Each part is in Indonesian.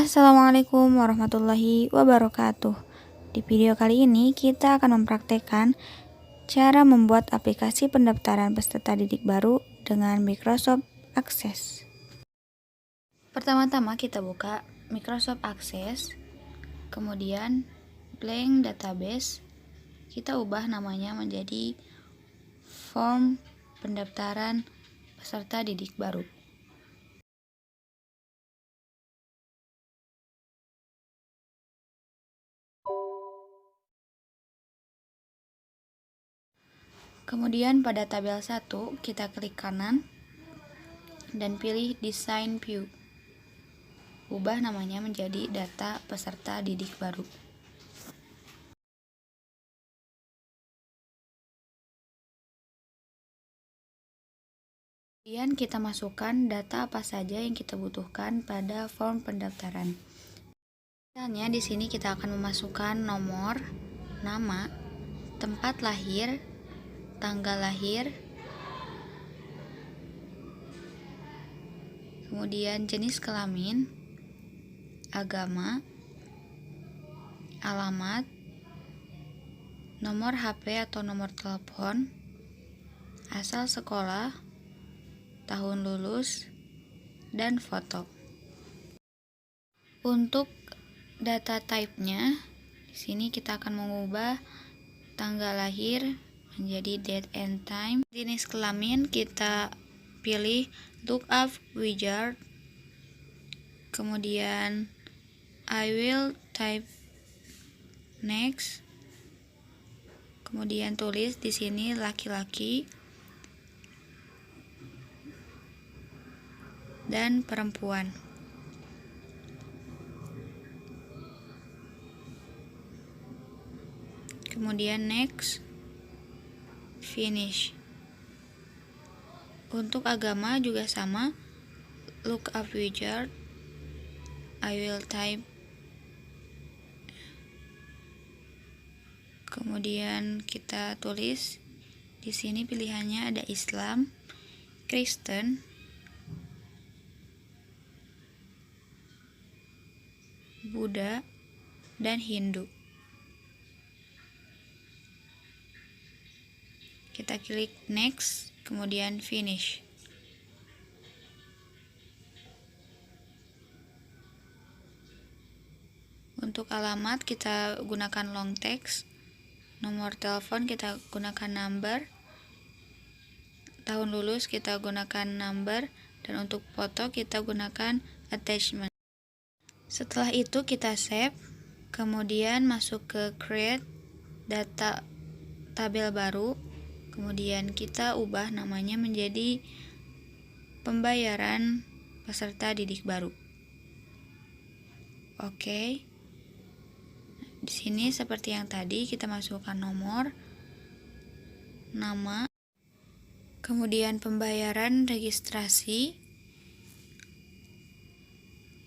Assalamualaikum warahmatullahi wabarakatuh. Di video kali ini kita akan mempraktekkan cara membuat aplikasi pendaftaran peserta didik baru dengan Microsoft Access. Pertama-tama kita buka Microsoft Access, kemudian blank database, kita ubah namanya menjadi form pendaftaran peserta didik baru. Kemudian pada tabel 1 kita klik kanan dan pilih Design View. Ubah namanya menjadi data peserta didik baru. Kemudian kita masukkan data apa saja yang kita butuhkan pada form pendaftaran. Misalnya di sini kita akan memasukkan nomor, nama, tempat lahir, tanggal lahir, kemudian jenis kelamin, agama, alamat, nomor HP atau nomor telepon, asal sekolah, tahun lulus, dan foto. Untuk data type-nya, di sini kita akan mengubah tanggal lahir menjadi date and time. Jenis kelamin kita pilih lookup wizard. Kemudian I will type next. Kemudian tulis di sini laki-laki dan perempuan. Kemudian next, finish. Untuk agama juga sama, lookup wizard, I will type. Kemudian kita tulis di sini pilihannya ada Islam, Kristen, Buddha, dan Hindu. Kita klik next, kemudian finish. Untuk alamat kita gunakan long text, nomor telepon kita gunakan number, tahun lulus kita gunakan number, dan untuk foto kita gunakan attachment. Setelah itu kita save, kemudian masuk ke create data tabel baru, kemudian kita ubah namanya menjadi pembayaran peserta didik baru. Oke. Di sini seperti yang tadi kita masukkan nomor, nama, kemudian pembayaran registrasi,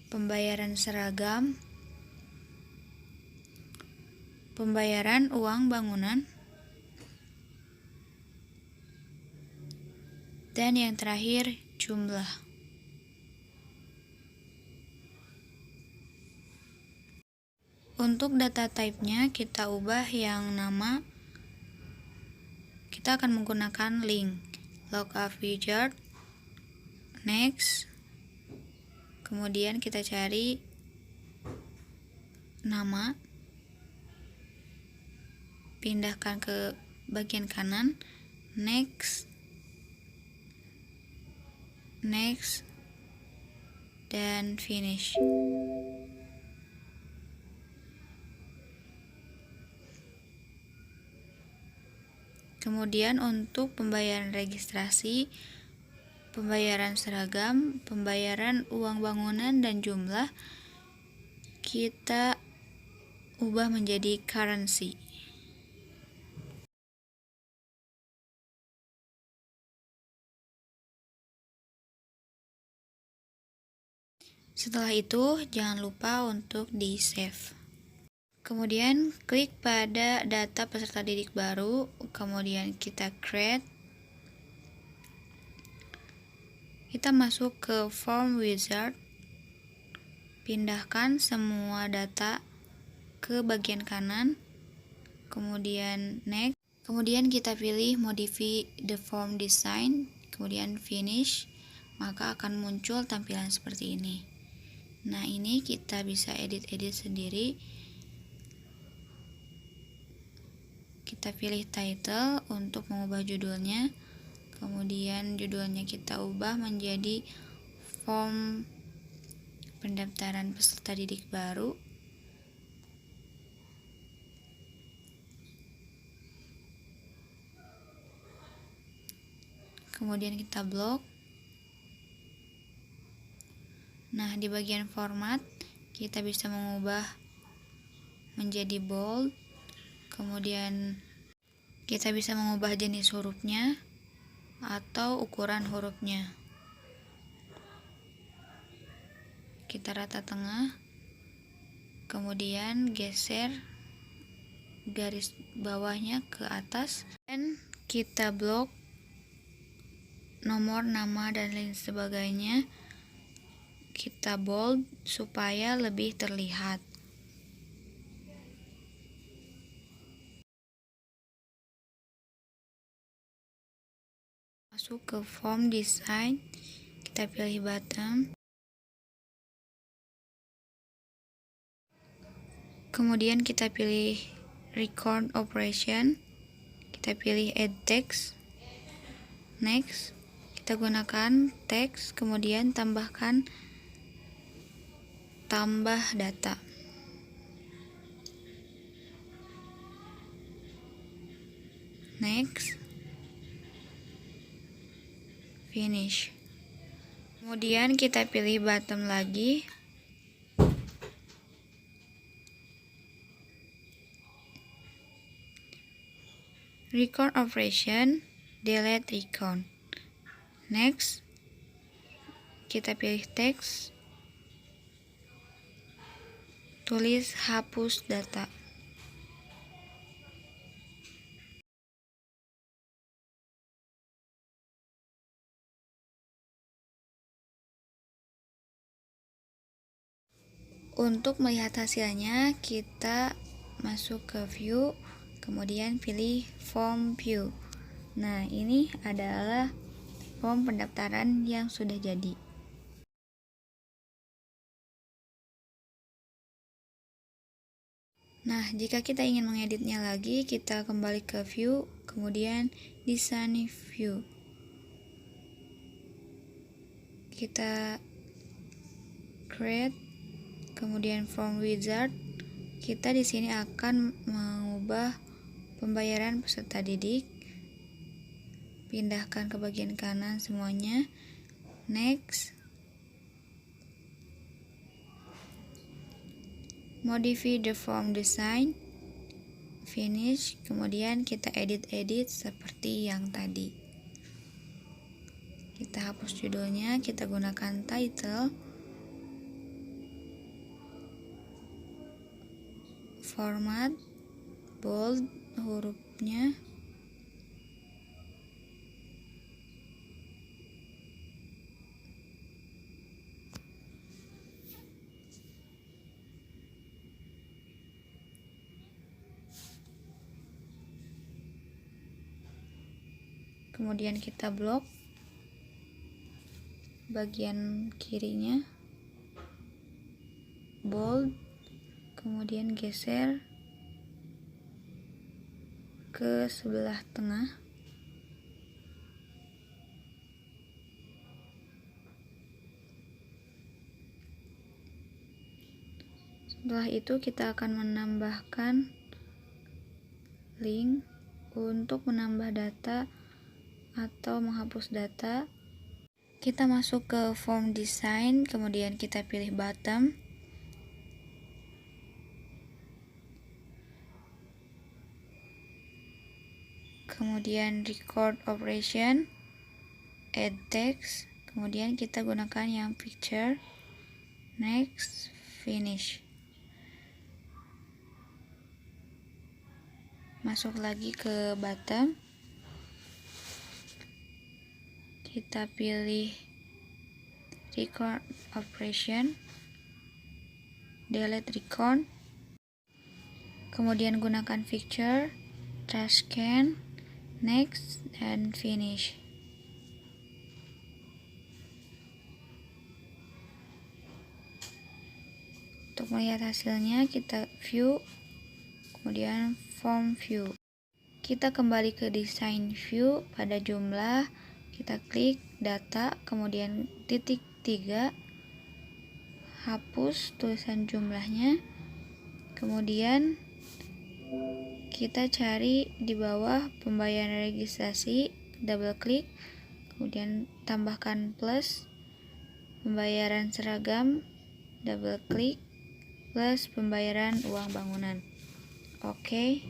pembayaran seragam, pembayaran uang bangunan, dan yang terakhir jumlah. Untuk data type-nya kita ubah yang nama, kita akan menggunakan link, lookup wizard, next, kemudian kita cari nama, pindahkan ke bagian kanan, next, dan finish. Kemudian untuk pembayaran registrasi, pembayaran seragam, pembayaran uang bangunan, dan jumlah kita ubah menjadi currency. Setelah itu jangan lupa untuk di save. Kemudian klik pada data peserta didik baru, kemudian kita create. Kita masuk ke form wizard, pindahkan semua data ke bagian kanan, kemudian next, kemudian kita pilih modify the form design, kemudian finish, maka akan muncul tampilan seperti ini. Nah, ini kita bisa edit-edit sendiri. Kita pilih title untuk mengubah judulnya, kemudian judulnya kita ubah menjadi form pendaftaran peserta didik baru. Kemudian kita blok. Nah, di bagian format kita bisa mengubah menjadi bold, kemudian kita bisa mengubah jenis hurufnya atau ukuran hurufnya. Kita rata tengah, kemudian geser garis bawahnya ke atas, dan kita blok nomor, nama, dan lain sebagainya. Kita bold supaya lebih terlihat. Masuk ke form design, kita pilih bottom, kemudian kita pilih record operation, kita pilih add text, next, kita gunakan teks, kemudian tambahkan tambah data. Next, finish. Kemudian kita pilih bottom lagi, record operation, delete record. Next, kita pilih teks, tulis hapus data. Untuk melihat hasilnya, kita masuk ke view, kemudian pilih form view. Nah, ini adalah form pendaftaran yang sudah jadi. Nah, jika kita ingin mengeditnya lagi, kita kembali ke view, kemudian design view. Kita create, kemudian form wizard. Kita di sini akan mengubah pembayaran peserta didik. Pindahkan ke bagian kanan semuanya. Next. Modify the form design, finish, kemudian kita edit-edit seperti yang tadi. Kita hapus judulnya, kita gunakan title, format, bold hurufnya, kemudian kita blok bagian kirinya, bold, kemudian geser ke sebelah tengah. Setelah itu kita akan menambahkan link untuk menambah data atau menghapus data. Kita masuk ke form design, kemudian kita pilih bottom, kemudian record operation, add text, kemudian kita gunakan yang picture, next, finish. Masuk lagi ke bottom, kita pilih record operation, delete recount, kemudian gunakan picture, trash can, next, dan finish. Untuk melihat hasilnya, kita view, kemudian form view. Kita kembali ke design view, pada jumlah, kita klik data, kemudian titik 3, hapus tulisan jumlahnya, kemudian kita cari di bawah pembayaran registrasi, double klik, kemudian tambahkan plus, pembayaran seragam, double klik, plus pembayaran uang bangunan. Oke.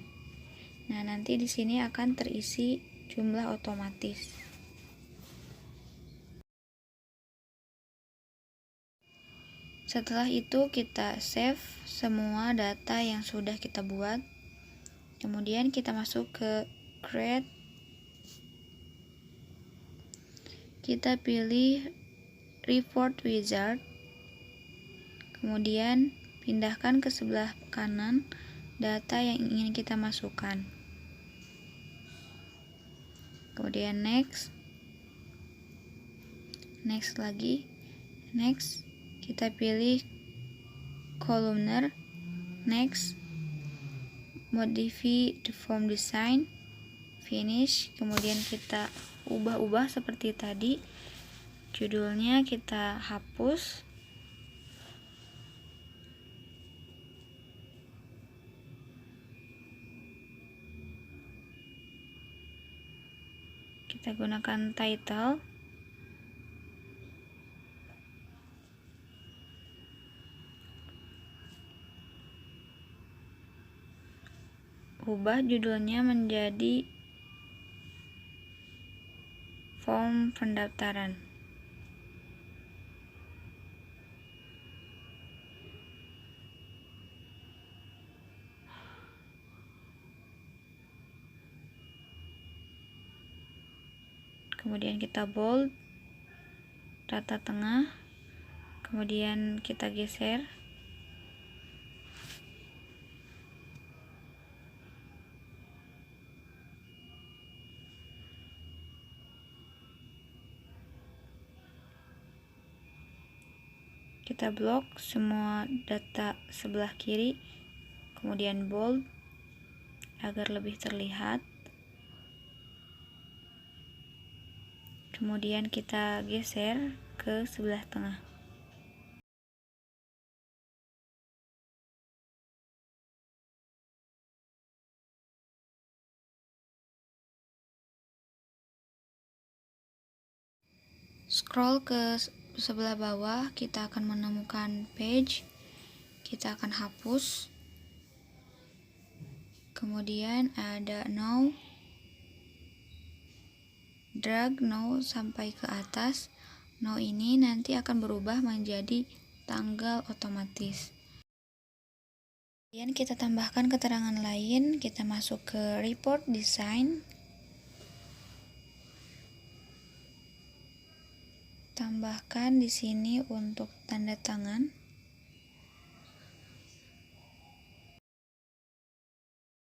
Nah, nanti di sini akan terisi jumlah otomatis. Setelah itu kita save semua data yang sudah kita buat. Kemudian kita masuk ke create. Kita pilih report wizard. Kemudian pindahkan ke sebelah kanan data yang ingin kita masukkan. Kemudian next lagi, next, kita pilih columnar, next, modify the form design, finish, kemudian kita ubah-ubah seperti tadi, judulnya kita hapus, kita gunakan title, ubah judulnya menjadi form pendaftaran. Kemudian kita bold, rata tengah, kemudian kita geser. Kita blok semua data sebelah kiri, kemudian bold agar lebih terlihat. Kemudian kita geser ke sebelah tengah. Scroll ke sebelah bawah, kita akan menemukan page. Kita akan hapus. Kemudian ada now. Drag now sampai ke atas. Now ini nanti akan berubah menjadi tanggal otomatis. Kemudian kita tambahkan keterangan lain. Kita masuk ke report design. Tambahkan di sini untuk tanda tangan.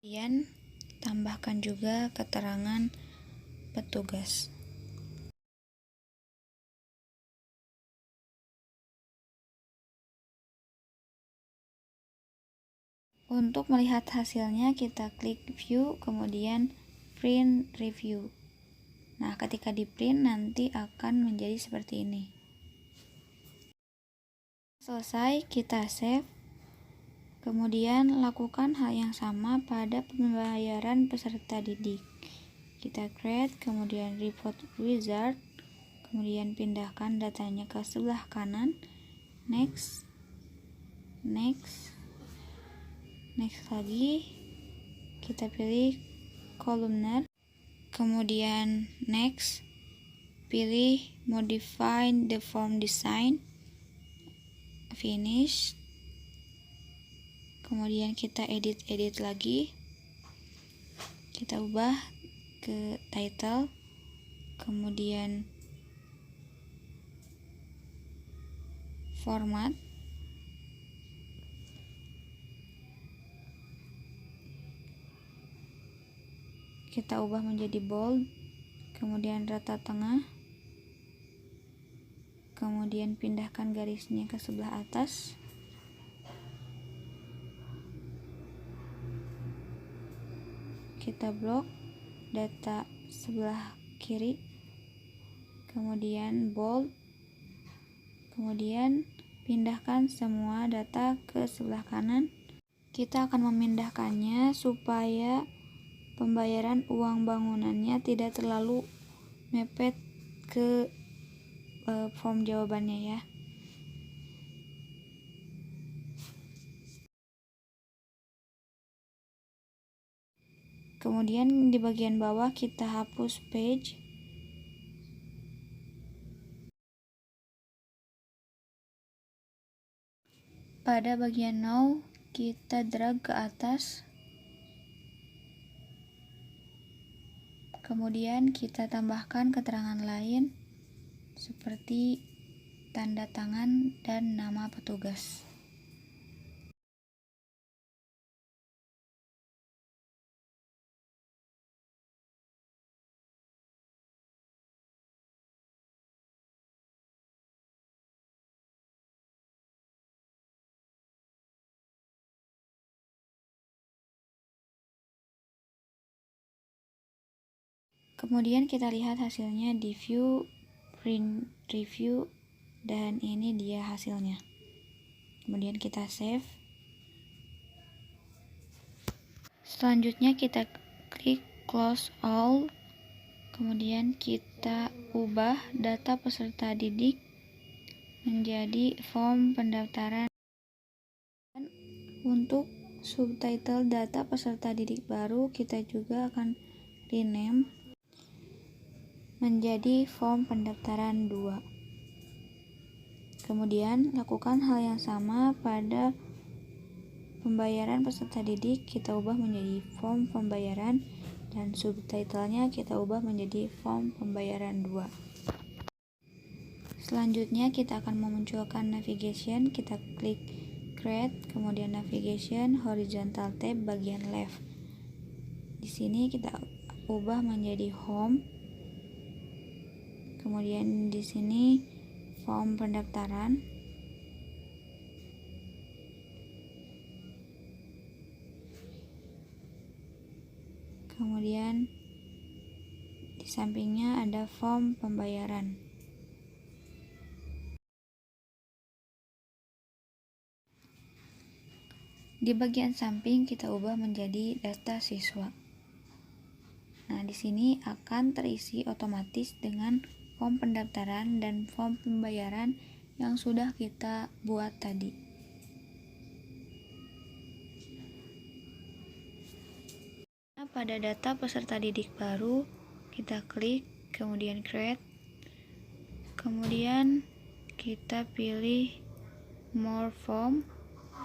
Kemudian tambahkan juga keterangan petugas. Untuk melihat hasilnya, kita klik view, kemudian print review. Nah, ketika di print nanti akan menjadi seperti ini. Selesai, kita save. Kemudian lakukan hal yang sama pada pembayaran peserta didik. Kita create, kemudian report wizard, kemudian pindahkan datanya ke sebelah kanan, next lagi, kita pilih columnar, kemudian next, pilih modify the form design, finish, kemudian kita edit lagi, kita ubah ke title, kemudian format, kita ubah menjadi bold, kemudian rata tengah, kemudian pindahkan garisnya ke sebelah atas, kita blok data sebelah kiri, kemudian bold, kemudian pindahkan semua data ke sebelah kanan. Kita akan memindahkannya supaya pembayaran uang bangunannya tidak terlalu mepet ke form jawabannya ya. Kemudian di bagian bawah kita hapus page. Pada bagian now kita drag ke atas. Kemudian kita tambahkan keterangan lain seperti tanda tangan dan nama petugas. Kemudian kita lihat hasilnya di view print review, dan ini dia hasilnya. Kemudian kita save. Selanjutnya kita klik close all. Kemudian kita ubah data peserta didik menjadi form pendaftaran. Untuk subtitle data peserta didik baru kita juga akan rename menjadi form pendaftaran 2. Kemudian lakukan hal yang sama pada pembayaran peserta didik, kita ubah menjadi form pembayaran, dan subtitlenya kita ubah menjadi form pembayaran 2. Selanjutnya kita akan memunculkan navigation, kita klik create, kemudian navigation horizontal tab bagian left. Di sini kita ubah menjadi home. Kemudian di sini form pendaftaran. Kemudian di sampingnya ada form pembayaran. Di bagian samping kita ubah menjadi data siswa. Nah, di sini akan terisi otomatis dengan form pendaftaran dan form pembayaran yang sudah kita buat tadi. Nah, pada data peserta didik baru, kita klik, kemudian create, kemudian kita pilih more form,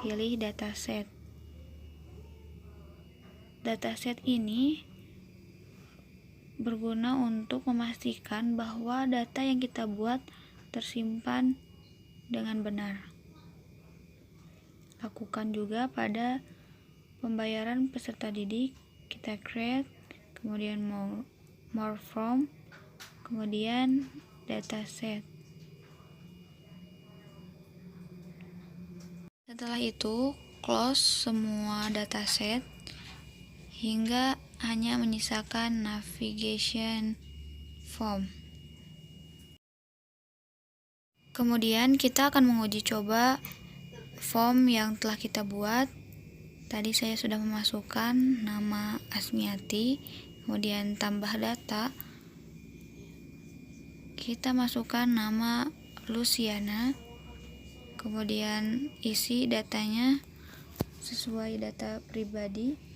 pilih dataset. Dataset ini berguna untuk memastikan bahwa data yang kita buat tersimpan dengan benar. Lakukan juga pada pembayaran peserta didik, kita create, kemudian more form, kemudian dataset. Setelah itu, close semua dataset hingga hanya menyisakan navigation form. Kemudian kita akan menguji coba form yang telah kita buat. Tadi saya sudah memasukkan nama Asmiati, kemudian tambah data. Kita masukkan nama Luciana, kemudian isi datanya sesuai data pribadi.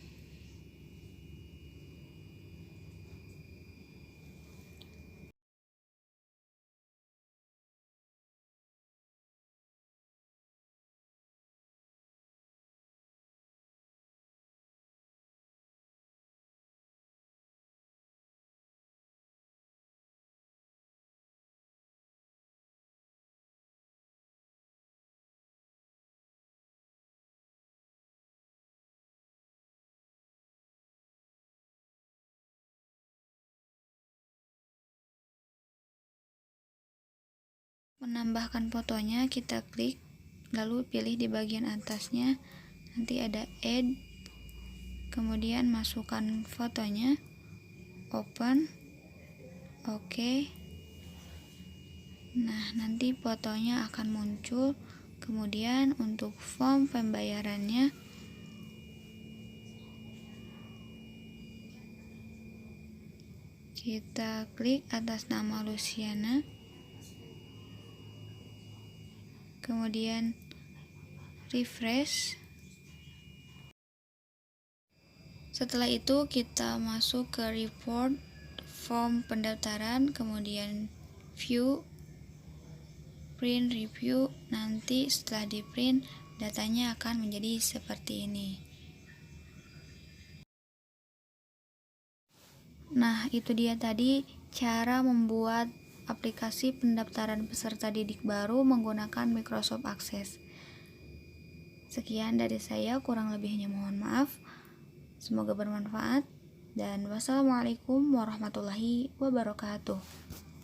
Menambahkan fotonya, kita klik, lalu pilih di bagian atasnya, nanti ada add, kemudian masukkan fotonya, open, oke. Nah, nanti fotonya akan muncul. Kemudian untuk form pembayarannya, kita klik atas nama Luciana, kemudian refresh. Setelah itu kita masuk ke report form pendaftaran, kemudian view, print review. Nanti setelah di print, datanya akan menjadi seperti ini. Nah, itu dia tadi cara membuat aplikasi pendaftaran peserta didik baru menggunakan Microsoft Access. Sekian dari saya, kurang lebihnya mohon maaf. Semoga bermanfaat, dan wassalamualaikum warahmatullahi wabarakatuh.